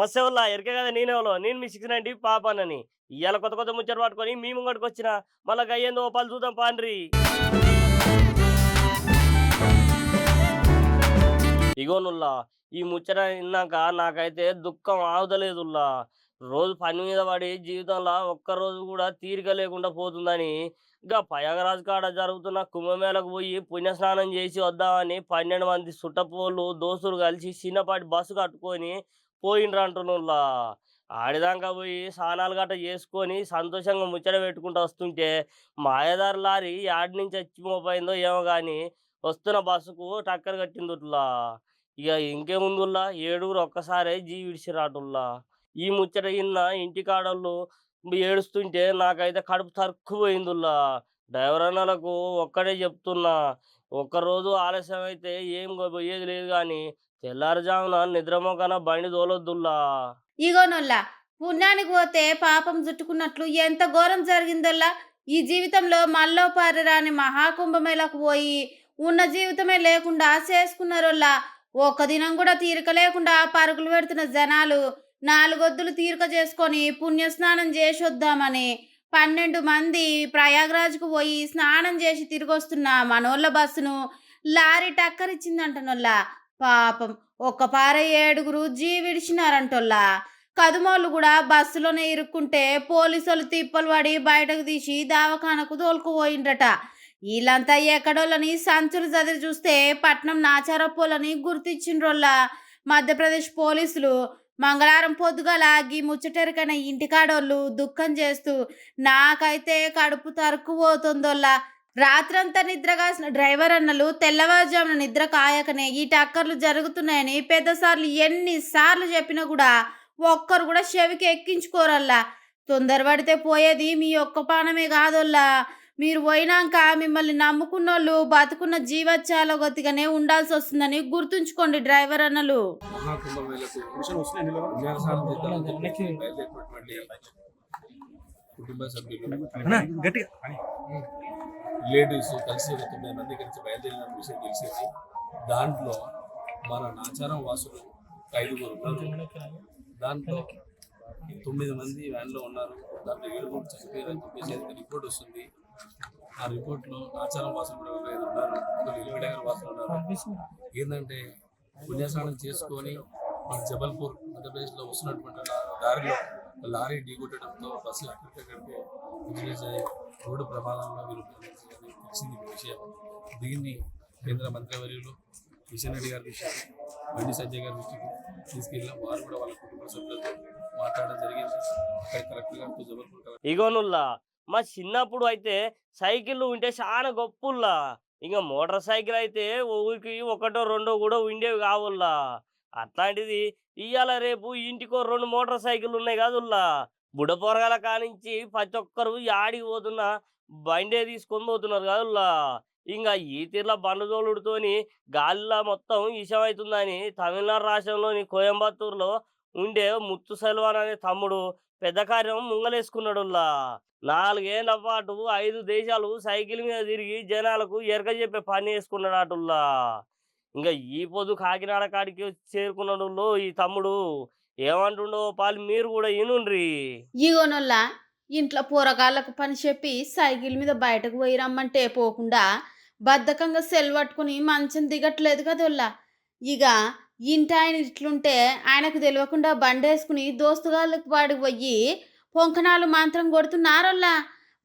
సమస్య వల్ల ఎరికే కదా నేనెవలో నేను మీ 690 పాపానని. ఇయ్యాల కొత్త కొత్త ముచ్చట్లు పట్టుకొని మీ ముంగటికొచ్చిన. మళ్ళా గయ్యేందో ఓ పలు చూద్దాం పాండ్రి. ఇగోనుల్లా ఈ ముచ్చట ఇన్నాక నాకైతే దుఃఖం ఆగుతలేదుల్లా. రోజు పని మీద పడి జీవితంలో ఒక్కరోజు కూడా తీరిక లేకుండా పోతుందని ప్రయాగరాజ్ కాడ జరుగుతున్న కుంభమేళకు పోయి పుణ్యస్నానం చేసి వద్దామని 12 మంది సుట్టపోళ్ళు దోస్తులు కలిసి చిన్నపాటి బస్సు కట్టుకొని పోయిండ్రు అంటున్నుల్లా. ఆడిదాకా పోయి స్నానాలు గట్ట చేసుకొని సంతోషంగా ముచ్చట పెట్టుకుంటూ వస్తుంటే మాయదారి లారీ యాడి నుంచి వచ్చి మోపోయిందో ఏమో కానీ వస్తున్న బస్సుకు టక్కర్ కట్టిందిట్లా. ఇక ఇంకేముందుల్లా ఏడుగురు ఒక్కసారే విడిచిరాటుల్లా. ఈ ముచ్చట ఇన్న ఇంటికాడోళ్ళు ఏడుస్తుంటే నాకైతే కడుపు తరుక్కుపోయిందిల్లా. డ్రైవర్ అన్నలకు ఒక్కడే చెప్తున్నా, ఒక్కరోజు ఆలస్యం అయితే ఏం పోయేది లేదు కానీ తెల్లారుజామున నిద్రమోకన బండి తోలొద్దుల్లా. ఇగోనొల్లా పుణ్యానికి పోతే పాపం చుట్టుకున్నట్లు ఎంత ఘోరం జరిగిందోల్లా. ఈ జీవితంలో మల్లో పారరాని మహాకుంభమేళకు పోయి ఉన్న జీవితమే లేకుండా చేసుకున్నారోల్లా. ఒక్క దినం కూడా తీరిక లేకుండా పరుగులు పెడుతున్న జనాలు నాలుగొద్దులు తీరిక చేసుకొని పుణ్యస్నానం చేసి వద్దామని 12 మంది ప్రయాగరాజ్కు పోయి స్నానం చేసి తిరిగి వస్తున్న మనోళ్ళ బస్సును లారీ టక్కరిచ్చిందంటనొల్లా. పాపం ఒక్క పార 7గురు విడిచినారంటోల్లా. కదుమోళ్ళు కూడా బస్సులోనే ఇరుక్కుంటే పోలీసులు తిప్పలు పడి బయటకు తీసి దవాఖానకు తోలుకుపోయిండ్రట. వీళ్ళంతా ఎక్కడోళ్ళని సంచులు చదివి చూస్తే పట్నం నాచారపోలని గుర్తించిండ్రోల్లా. మధ్యప్రదేశ్ పోలీసులు మంగళవారం పొద్దుగాల గీ ముచ్చటెరకైన ఇంటికాడోళ్ళు దుఃఖం చేస్తూ నాకైతే కడుపు తరుక్కుపోతుందోల్లా. రాత్రంతా నిద్రగాసిన డ్రైవర్ అన్నలు తెల్లవారుజామున నిద్ర కాయకనే ఈ టక్కర్లు జరుగుతున్నాయని పెద్దసార్లు ఎన్నిసార్లు చెప్పినా కూడా ఒక్కరు కూడా చెవికి ఎక్కించుకోరల్లా. తొందరపడితే పోయేది మీ ఒక్క పానమే కాదోల్లా. మీరు పోయినాక మిమ్మల్ని నమ్ముకున్నోళ్ళు బతుకున్న జీవచ్చాల గతిగానే ఉండాల్సి వస్తుందని గుర్తుంచుకోండి డ్రైవర్ అన్నలు. కుటుంబ సభ్యులు రిలేటివ్స్ కలిసి 9 మంది కలిసి బయలుదేరిన విషయం తెలిసింది. దాంట్లో మన నాచారం వాసులు 5గురు ఉన్నారు. దాంట్లో 9 మంది వ్యాన్లో ఉన్నారు. దాంట్లో 7గురు చనిపోయారని చెప్పేసి రిపోర్ట్ వస్తుంది. ఆ రిపోర్ట్లో నాచారం వాసులు కూడా 5 ఉన్నారు. ఇల్లుడగర్ వాసులు ఉన్నారు. ఏంటంటే పుణ్యస్నానం చేసుకొని మన జబల్పూర్ మధ్యప్రదేశ్లో వస్తున్నటువంటి దారిలో లారీ ఢీకొట్టడంతో బస్సు అక్కడికక్కడికే రోడ్డు ప్రమాదంలో వీరు తెలిసింది విషయం. దీన్ని కేంద్ర మంత్రివర్యులు కిషన్ రెడ్డి గారి దృష్టికి, బండి సంజయ్ గారి దృష్టికి తీసుకెళ్ళాం. వారు కూడా వాళ్ళ కుటుంబ సభ్యులతో మాట్లాడడం జరిగింది. అక్కడ కలెక్టర్ గారితో జబల్పూర్ ఇగోనుల్లా మా చిన్నప్పుడు అయితే సైకిళ్ళు ఉంటే చాలా గొప్పుల్లా. ఇంకా మోటార్ సైకిల్ అయితే ఊరికి ఒకటో రెండో కూడా ఉండేవి కావుల్లా. అట్లాంటిది ఇవాళ రేపు ఇంటికో 2 మోటార్ సైకిళ్ళు ఉన్నాయి కాదుల్లా. బుడపొరగాల కానించి ప్రతి ఒక్కరు యాడికి పోతున్నా బండే తీసుకొని పోతున్నారు కాదుల్లా. ఇంకా ఈ తీర్ల బండ్లు తోలుడుతోని గాలిలో మొత్తం ఇషమవుతుందని తమిళనాడు రాష్ట్రంలోని కోయంబత్తూరులో ఉండే ముత్తు సెల్వన్ అనే తమ్ముడు పెద్ద కార్యం ముంగలేసుకున్నాడుల్లా. 4 ఏళ్ల పాటు 5 దేశాలు సైకిల్ మీద తిరిగి జనాలకు ఎరక చెప్పే పని వేసుకున్నాడటుల్లా. ఇంకా ఈ పొద్దు కాకినాడ కాడికి చేరుకున్నాడు ఈ తమ్ముడు. ఏమంటుండో పాలు మీరు కూడా ఇనుండ్రి. ఇగోనొల్లా ఇంట్లో పోరగాళ్ళకు పని చెప్పి సైకిల్ మీద బయటకు పోయి రమ్మంటే పోకుండా బద్ధకంగా సెల్ పట్టుకుని మంచం దిగట్లేదు కదోల్లా. ఇక ఇంటి ఆయన ఇట్లుంటే ఆయనకు తెలియకుండా బండేసుకుని దోస్తుగాళ్ళకి వాడికి పోయి పొంకనాలు మాత్రం కొడుతున్నారోల్లా.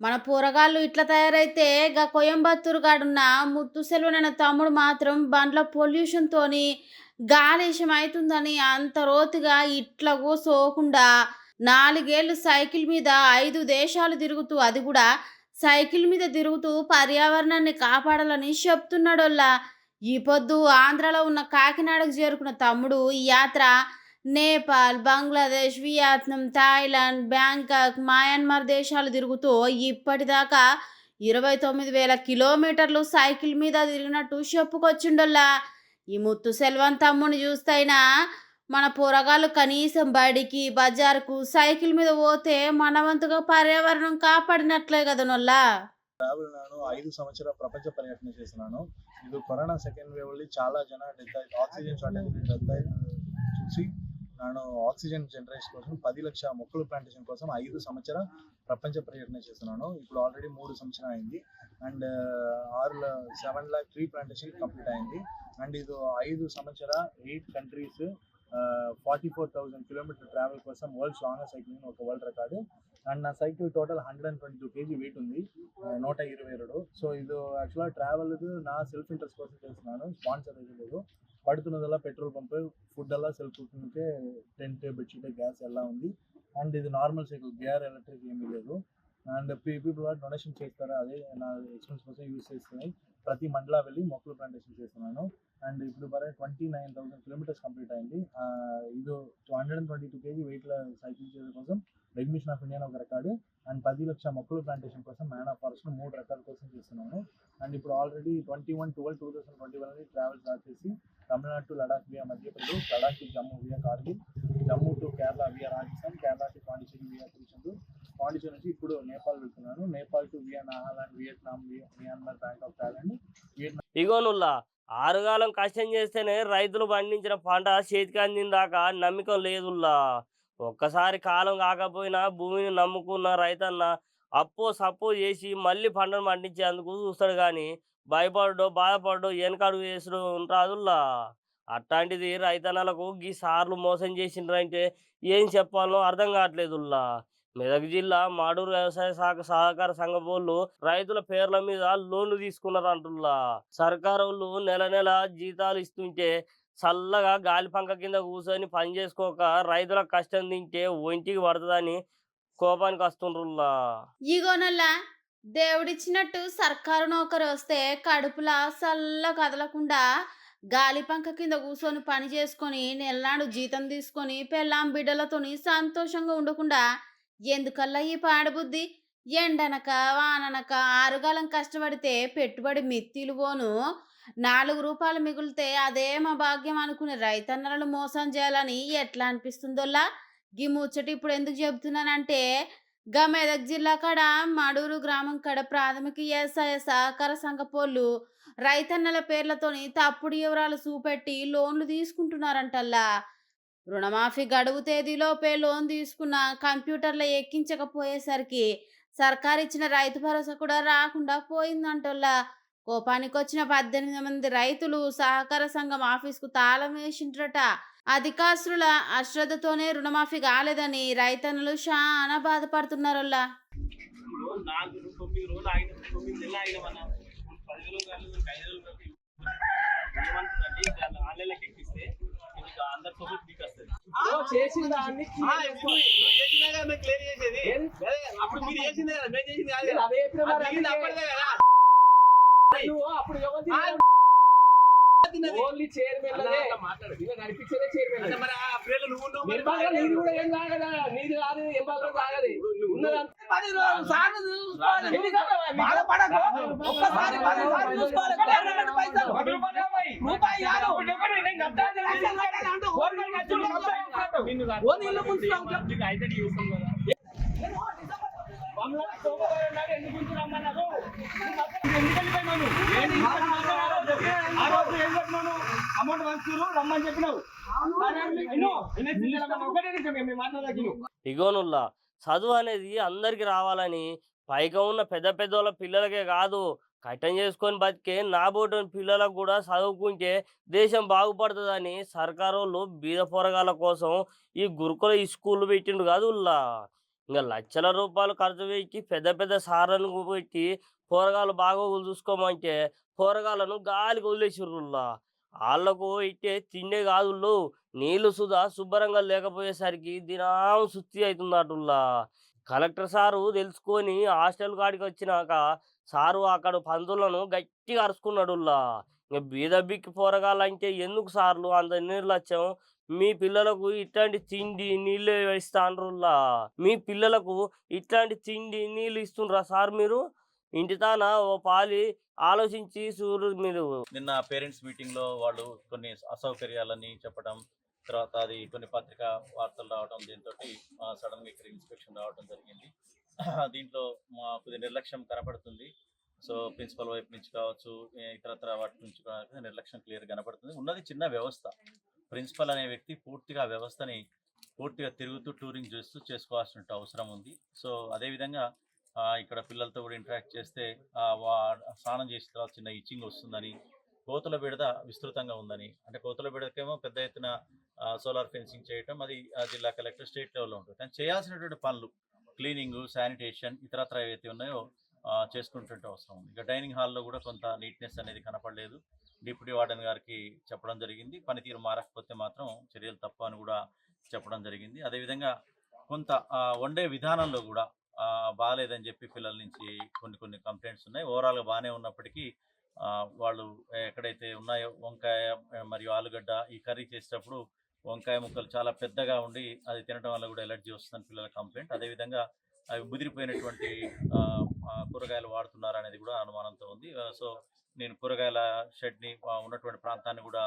మన పోరగాళ్ళు ఇట్లా తయారైతే కోయంబత్తూరు కాడున్న ముత్తు సెల్వనైన తమ్ముడు మాత్రం బండ్ల పొల్యూషన్తోని గాలేషం అవుతుందని అంత రోతిగా ఇట్లా కూసోకుండా 4 ఏళ్ళు సైకిల్ మీద 5 దేశాలు తిరుగుతూ, అది కూడా సైకిల్ మీద తిరుగుతూ పర్యావరణాన్ని కాపాడాలని చెప్తున్నాడోల్లా. ఈ పొద్దు ఆంధ్రాలో ఉన్న కాకినాడకు చేరుకున్న తమ్ముడు ఈ యాత్ర Nepal, Bangladesh, Vietnam, Thailand, Bangkok, Myanmar దేశాలు తిరుగుతూ ఇప్పటిదాకా 29,000 కిలోమీటర్లు సైకిల్ మీద తిరిగినట్టు చెప్పుకొచ్చిండోల్లా. ఈ ముత్తు సెల్వన్ తమ్ముని చూస్తైనా మన పోరగాళ్ళు కనీసం బడికి బజార్కు సైకిల్ మీద పోతే మనవంతుగా పర్యావరణం కాపాడినట్లే కదనొల్లా. 5 సంవత్సరాల ప్రపంచ పర్యటన చేసినాను. ఇది కరోనా సెకండ్ వేవ్ చాలా జన ఆక్సిజన్ షార్టేజ్ చూసి ನಾನು ఆక్సిజన్ జనరేషన్ కోసం 10 లక్షల మొక్కలు ప్లాంటేషన్ కోసం 5 సంవత్సర ప్రపంచ పర్యటన చేస్తున్నాను. ఇప్పుడు ఆల్రెడీ 3 సంవత్సరం అయింది and 7 lakh tree plantation complete అయింది అండ్ ఇది 5 సంవత్సర 8 కంట్రీస్ 44,000 కిలోమీటర్ ట్రావెల్ కోసం వరల్డ్ లాంగెస్ట్ సైక్లింగ్ ఒక వరల్డ్ రికార్డు అండ్ నా సైకిల్ టోటల్ 122 kg వెయిట్ ఉంది 122. సో ఇది యాక్చువల్గా ట్రావెల్ నా సెల్ఫ్ ఇంట్రెస్ట్ కోసం చేస్తున్నాను, స్పాన్సర్ అయితే లేదు. పడుతున్నదల్లా పెట్రోల్ పంప్, ఫుడ్ అలా సెల్ఫ్ కుకింగ్కే టెంట్, బెడ్షీట్, గ్యాస్ ఎలా ఉంది అండ్ ఇది నార్మల్ సైకిల్, గేర్ ఎలక్ట్రిక్ ఏమీ లేదు అండ్ పీపుల్ డొనేషన్ చేస్తారు, అదే నా ఎక్స్పెన్స్ కోసం యూజ్ చేస్తున్నాయి. ప్రతి మండలా వెళ్ళి మొక్కలు ప్లాంటేషన్ చేస్తున్నాను అండ్ ఇప్పుడు 29,000 కిలోమీటర్స్ కంప్లీట్ అయింది. ఇది 122 kg వెయిట్లో సైకిల్ చేయడం కోసం రెడ్ మిషన్ ఆఫ్ ఇండియా ఒక రికార్డు అండ్ 10 లక్షల మొక్కలు ప్లాంటేషన్ కోసం మ్యాన్ ఆఫ్ ఫారెస్ట్ 3 రికార్డు కోసం చేస్తున్నాను అండ్ ఇప్పుడు ఆల్రెడీ 21/12/2021 ట్రావెల్ స్టార్ట్ చేసి Tamil Nadu to Ladakh via Madhya Pradesh, Ladakh to Jammu via Kargil, Jammu to Kerala via Rajasthan, Kerala to Pondicherry via Tiruchendur, Pondicherry నుంచి ఇప్పుడు నేపాల్ వెళ్తున్నాను, Nepal to via Nagaland, Vietnam, Myanmar, Bangkok, Thailand, Vietnam. ఇగోనుల్లా ఆరుగాలం కష్టం చేస్తేనే రైతులు పండించిన పంట చేతికి అందిందాకా నమ్మకం లేదుల్లా. ఒక్కసారి కాలం కాకపోయినా భూమిని నమ్ముకున్న రైతన్న అప్పో సప్పో చేసి మళ్ళీ పంటను పండించేందుకు చూస్తాడు కానీ భయపడో బాధపడో వెనకడుగు వేసుడు రాదుల్లా. అట్లాంటిది రైతన్నలకు గీ సార్లు మోసం చేసిండ్రంటే ఏం చెప్పాలో అర్థం కావట్లేదుల్లా. మెదక్ జిల్లా మాడూరు వ్యవసాయ శాఖ సహకార సంఘ వాళ్ళు రైతుల పేర్ల మీద లోన్లు తీసుకున్నారు అంటుల్లా. సర్కారు వాళ్ళు నెల నెల జీతాలు ఇస్తుంటే చల్లగా గాలి పంక కింద కూర్చొని పని చేసుకోక రైతుల కష్టం తింటే ఒంటికి పడుతుందని కోపానికి వస్తుండ్రుల్లా. ఇగోనల్లా దేవుడిచ్చినట్టు సర్కారు నౌకరు వస్తే కడుపులా సల్ల కదలకుండా గాలి పంక కింద కూర్చొని పని చేసుకొని నెలనాడు జీతం తీసుకొని పెళ్ళాం బిడ్డలతోని సంతోషంగా ఉండకుండా ఎందుకల్లా ఈ పాడబుద్ధి? ఎండనక వాననక ఆరుగాలం కష్టపడితే పెట్టుబడి మిత్తిలు పోను 4 రూపాయలు మిగిలితే అదే మా భాగ్యం అనుకునే రైతన్నలను మోసం చేయాలని ఎట్లా అనిపిస్తుందోలా? గీ ముచ్చట ఇప్పుడు ఎందుకు చెబుతున్నానంటే మెదక్ జిల్లా కాడ మడూరు గ్రామం కాడ ప్రాథమిక వ్యవసాయ సహకార సంఘ పోళ్ళు రైతన్నల పేర్లతోని తప్పుడు వివరాలు చూపెట్టి లోన్లు తీసుకుంటున్నారంటల్లా. రుణమాఫీ గడువు తేదీలోపే లోన్ తీసుకున్న కంప్యూటర్లో ఎక్కించకపోయేసరికి సర్కారు ఇచ్చిన రైతు భరోసా కూడా రాకుండా పోయిందంటోళ్ళ. కోపానికి వచ్చిన 18 మంది రైతులు సహకార సంఘం ఆఫీసుకు తాళం వేసిండ్రట. అధికారుల అశ్రద్ధతోనే రుణమాఫీ కాలేదని రైతన్నులు చాలా బాధపడుతున్నారోళ్ళ. చేసిన దాన్ని అప్పుడు మీరు చేసిందే కదా, మేము చేసింది కాదు. అప్పుడు ఓన్లీ చైర్మన్ నడిపించేదే చైర్మన్. నీది కూడా ఏం కాగదా, నీది కాదు ఏం బాగా కాగదు. అమౌంట్ పంచుతారు రమ్మని చెప్పినావు. ఇగోనుల్లా చదువు అనేది అందరికి రావాలని పైగా ఉన్న పెద్ద పెద్దోళ్ళ పిల్లలకే కాదు కట్టం చేసుకొని బతికే నాబోటి పిల్లలకు కూడా చదువుకుంటే దేశం బాగుపడుతుందని సర్కారు వాళ్ళు బీద పోరగాళ్ళ కోసం ఈ గురుకుల ఈ స్కూళ్ళు పెట్టిండు కాదు ఉల్లా. ఇంకా లక్షల రూపాయలు ఖర్చు పెట్టి పెద్ద పెద్ద సార్లను పెట్టి పోరగాళ్ళు బాగోగులు చూసుకోమంటే పోరగాళ్ళను గాలికి వదిలేసిర్రుల్లా. వాళ్ళకు ఇట్టే తిండే కాదుళ్ళు నీళ్లు సుధా శుభ్రంగా లేకపోయేసరికి దినం సుత్తి అవుతుందటుల్లా. కలెక్టర్ సారు తెలుసుకొని హాస్టల్ కాడికి వచ్చినాక సారు అక్కడ పంతులను గట్టిగా అరుచుకున్నాడుల్లా. ఇంకా బీదబ్బిక్కి పోరగాలంటే ఎందుకు సార్లు అంత నిర్లక్ష్యం? మీ పిల్లలకు ఇట్లాంటి తిండి నీళ్ళు ఇస్తాండ్రుల్లా. మీ పిల్లలకు ఇట్లాంటి తిండి నీళ్ళు ఇస్తుండ్రా సార్ మీరు? ఇంటి తాన ఓ పాలి ఆలోచించి చూడు మీరు. నిన్న పేరెంట్స్ మీటింగ్లో వాళ్ళు కొన్ని అసౌకర్యాలని చెప్పడం, తర్వాత అది కొన్ని పత్రికా వార్తలు రావడం, దీంతో సడన్గా ఇక్కడ ఇన్స్పెక్షన్ రావడం జరిగింది. దీంట్లో కొద్దిగా నిర్లక్ష్యం కనపడుతుంది. సో ప్రిన్సిపల్ వైపు నుంచి కావచ్చు, ఇతరత్ర వాటి నుంచి నిర్లక్ష్యం క్లియర్ కనపడుతుంది. ఉన్నది చిన్న వ్యవస్థ, ప్రిన్సిపల్ అనే వ్యక్తి పూర్తిగా ఆ వ్యవస్థని పూర్తిగా తిరుగుతూ టూరింగ్ చేస్తూ చేసుకోవాల్సిన అవసరం ఉంది. సో అదేవిధంగా ఇక్కడ పిల్లలతో కూడా ఇంటరాక్ట్ చేస్తే స్నానం చేసిన తర్వాత చిన్న ఇచ్చింగ్ వస్తుందని, కోతుల బెడద విస్తృతంగా ఉందని, అంటే కోతుల బెడదకేమో పెద్ద ఎత్తున సోలార్ ఫెన్సింగ్ చేయటం అది జిల్లా కలెక్టర్ స్టేట్ లెవెల్లో ఉంటుంది. కానీ చేయాల్సినటువంటి పనులు క్లీనింగ్, శానిటేషన్ ఇతరత్ర ఏవైతే ఉన్నాయో చేసుకుంటుంటే అవసరం ఉంది. ఇక డైనింగ్ హాల్లో కూడా కొంత నీట్నెస్ అనేది కనపడలేదు. డిప్యూటీ వార్డెన్ గారికి చెప్పడం జరిగింది. పనితీరు మారకపోతే మాత్రం చర్యలు తప్ప అని కూడా చెప్పడం జరిగింది. అదేవిధంగా కొంత వండే విధానంలో కూడా బాగాలేదని చెప్పి పిల్లల నుంచి కొన్ని కంప్లైంట్స్ ఉన్నాయి. ఓవరాల్గా బాగానే ఉన్నప్పటికీ వాళ్ళు ఎక్కడైతే ఉన్నాయో వంకాయ మరియు ఆలుగడ్డ ఈ కర్రీ చేసేటప్పుడు వంకాయ ముక్కలు చాలా పెద్దగా ఉండి అది తినడం వల్ల కూడా ఎలర్జీ వస్తుందని పిల్లల కంప్లైంట్. అదేవిధంగా అవి ముదిరిపోయినటువంటి కూరగాయలు వాడుతున్నారు అనేది కూడా అనుమానంతో ఉంది. సో నేను కూరగాయల షెడ్ని ఉన్నటువంటి ప్రాంతాన్ని కూడా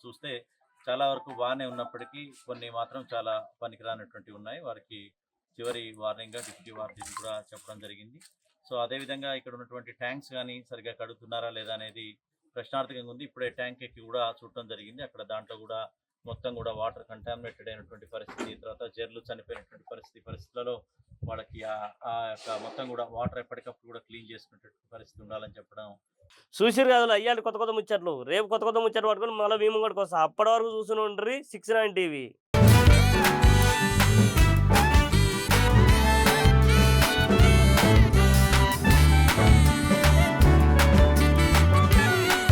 చూస్తే చాలా వరకు బాగానే ఉన్నప్పటికీ కొన్ని మాత్రం చాలా పనికిరానటువంటివి ఉన్నాయి. వారికి చివరి వార్నింగ్గా డిప్యూటీ వార్డెన్ కూడా చెప్పడం జరిగింది. సో అదేవిధంగా ఇక్కడ ఉన్నటువంటి ట్యాంక్స్ కానీ సరిగ్గా కడుగుతున్నారా లేదా అనేది ప్రశ్నార్థకంగా ఉంది. ఇప్పుడే ట్యాంక్ ఎక్కి కూడా చూడటం జరిగింది. అక్కడ దాంట్లో కూడా మొత్తం కూడా వాటర్ కంటామినేటెడ్ అయినటువంటి పరిస్థితి, తర్వాత జర్లు చనిపోయినటువంటి పరిస్థితులలో వాళ్ళకి ఆ యొక్క మొత్తం కూడా వాటర్ ఎప్పటికప్పుడు కూడా క్లీన్ చేసుకునేటువంటి పరిస్థితి ఉండాలని చెప్పడం. చూసిరు కదా అయ్యాలి కొత్త ముచ్చట్లు. రేపు కొత్త ముచ్చట్లు పట్టుకొని మళ్ళీ మేము కూడా వస్తాం. అప్పటి వరకు చూస్తూనే ఉంటారు 6 9 టీవీ.